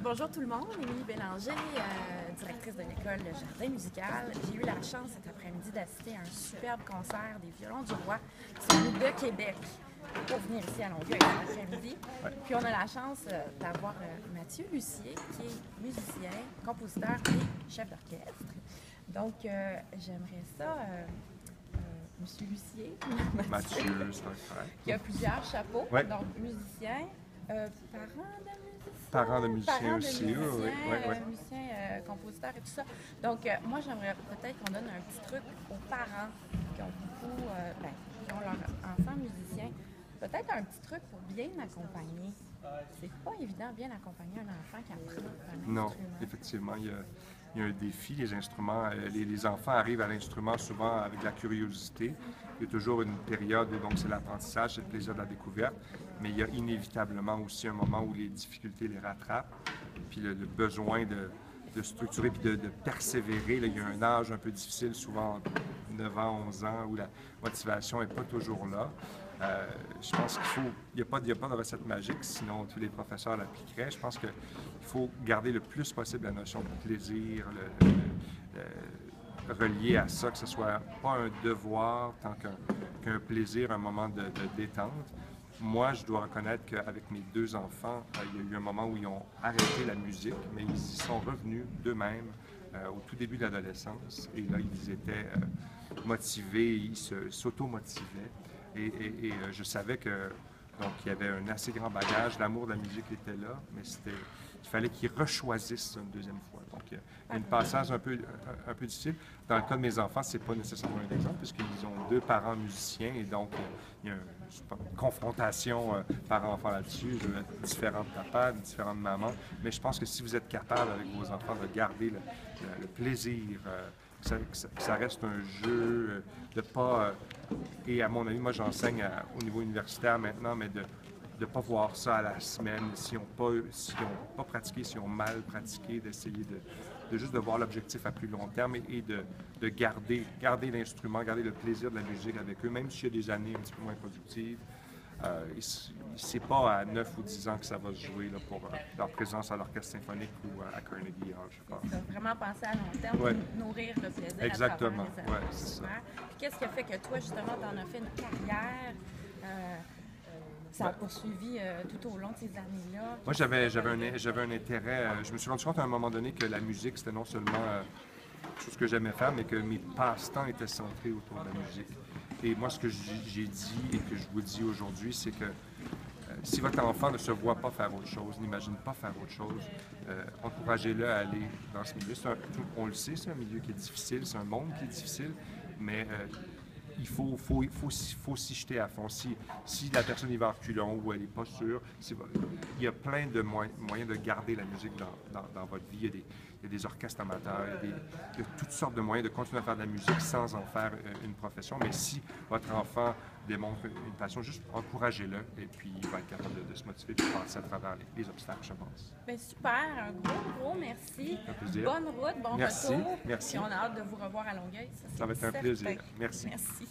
Bonjour tout le monde, Émilie Bélanger, directrice de l'école Jardin musical. J'ai eu la chance cet après-midi d'assister à un superbe concert des Violons du Roi qui sont venus de Québec pour venir ici à Longueuil cet après-midi. Puis on a la chance d'avoir Mathieu Lucier, qui est musicien, compositeur et chef d'orchestre. Donc j'aimerais ça, Monsieur Lucier, Mathieu, c'est correct. qui a plusieurs chapeaux, Ouais. donc musicien, parent de musicien aussi, oui. musicien, compositeur et tout ça. Donc, moi, j'aimerais peut-être qu'on donne un petit truc aux parents qui ont beaucoup, qui ont leur enfant musicien. Peut-être un petit truc pour bien accompagner. C'est pas évident bien accompagner un enfant qui apprend un instrument. Non, effectivement, il y a un défi. Les instruments, les enfants arrivent à l'instrument souvent avec la curiosité. Il y a toujours une période où donc c'est l'apprentissage, c'est le plaisir de la découverte, mais il y a inévitablement aussi un moment où les difficultés les rattrapent, puis le besoin de structurer puis de persévérer. Là, il y a un âge un peu difficile, souvent 9 ans, 11 ans, où la motivation n'est pas toujours là. Je pense il n'y a pas de recette magique, sinon tous les professeurs l'appliqueraient. Je pense qu'il faut garder le plus possible la notion de plaisir, relié à ça, que ce soit pas un devoir tant qu'un plaisir, un moment de détente. Moi, je dois reconnaître qu'avec mes deux enfants, il y a eu un moment où ils ont arrêté la musique, mais ils y sont revenus d'eux-mêmes au tout début de l'adolescence. Et là, ils étaient motivés, ils s'auto-motivaient. Et je savais qu'il y avait un assez grand bagage, l'amour de la musique était là, mais il fallait qu'ils rechoisissent une deuxième fois. Donc, il y a une passage un peu difficile. Dans le cas de mes enfants, c'est pas nécessairement un exemple, puisqu'ils ont deux parents musiciens, et donc il y a une confrontation parent-enfant là-dessus, différent de papa, différent de maman. Mais je pense que si vous êtes capable avec vos enfants de garder le plaisir, que ça reste un jeu, de pas... et à mon avis, moi j'enseigne au niveau universitaire maintenant, mais de ne pas voir ça à la semaine, s'ils n'ont pas pratiqué, s'ils ont mal pratiqué, d'essayer de juste de voir l'objectif à plus long terme et de garder l'instrument, garder le plaisir de la musique avec eux, même s'il y a des années un petit peu moins productives. C'est pas à 9 ou 10 ans que ça va se jouer là, pour leur présence à l'orchestre symphonique ou à Carnegie Hall, je pense. Il faut vraiment penser à long terme, nourrir le plaisir. Exactement, à travers les c'est ça. Puis qu'est-ce qui a fait que toi, justement, tu en as fait une carrière? Ça a poursuivi tout au long de ces années-là? Moi, j'avais un intérêt. Je me suis rendu compte à un moment donné que la musique, c'était non seulement quelque chose que j'aimais faire, mais que mes passe-temps étaient centrés autour de la musique. Et moi, ce que j'ai dit et que je vous dis aujourd'hui, c'est que si votre enfant ne se voit pas faire autre chose, n'imagine pas faire autre chose, encouragez-le à aller dans ce milieu. On le sait, c'est un milieu qui est difficile, c'est un monde qui est difficile, mais il faut s'y jeter à fond. Si la personne y va en reculons ou elle n'est pas sûre, il y a plein de moyens de garder la musique dans votre vie. Il y a des orchestres amateurs, il y a toutes sortes de moyens de continuer à faire de la musique sans en faire une profession. Mais si votre enfant démontre une passion, juste encouragez-le et puis il va être capable de se motiver et de passer à travers les obstacles, je pense. Bien, super, un gros merci. Un plaisir. Bonne route, bon Merci. retour. Merci. Puis on a hâte de vous revoir à Longueuil. Ça va être un plaisir. Merci. Merci.